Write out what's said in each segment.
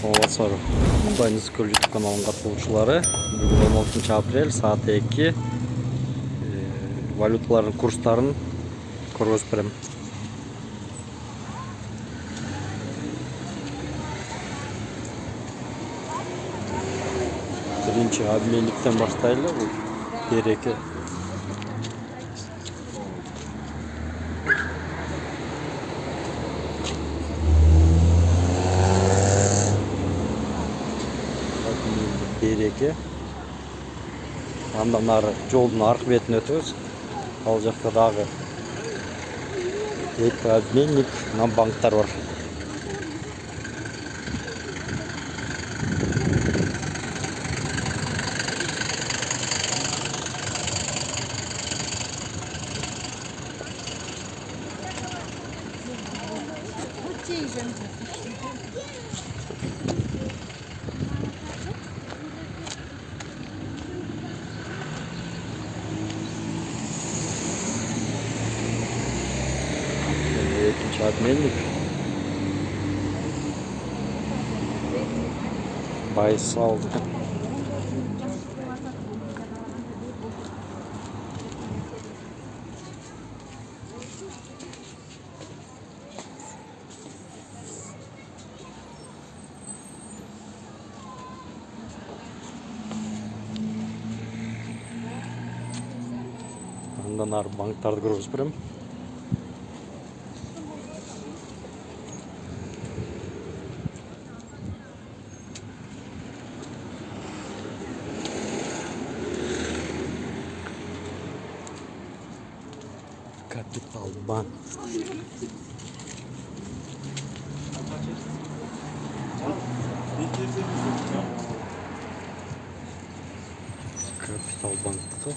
Саламатсыздар. Онлайн Скөл YouTube каналының қатысушылары. Бүгін 16 апрель саат 2 валюталардың курстарын көрсетіп беремін. Бірінші обменниктен баштайлы. Береке. Береке. Андан ары жолдың арғы бетіне өтеміз. Ал жақта дағы екі обменник, банктар бар. Екінші обменник. Байсы алды. Андан ары банктарды көрсетіп беремін. Капитал банк. Капитал банктı.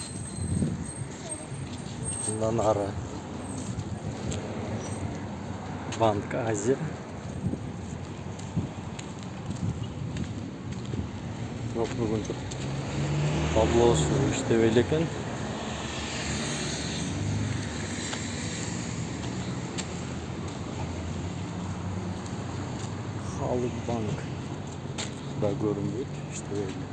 Bundan ары Банк Азия. Жоқ, бүгін таблосы іштебелі екен. Халық банк да көрінбейді, іштебелі.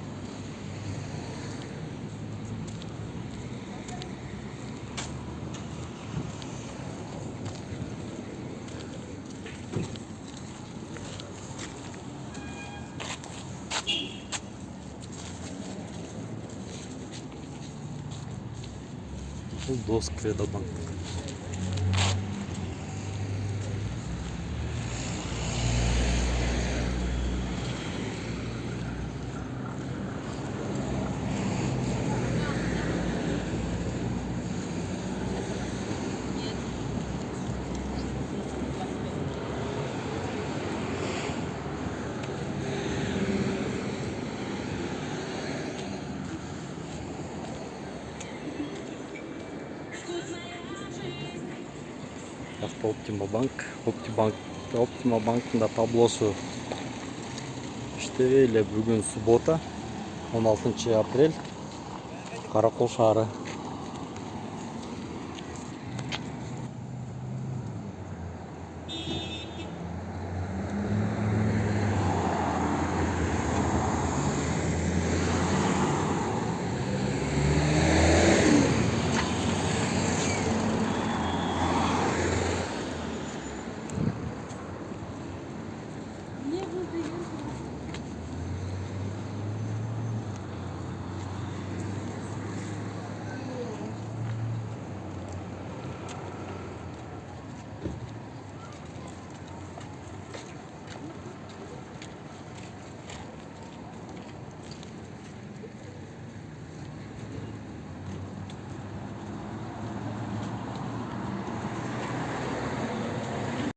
Бұл Дос Кредо банк. Оптима банк. Оптима банктың да таблосы іштебелі. Бүгін суббота, 16 апрель. Қарақол шары.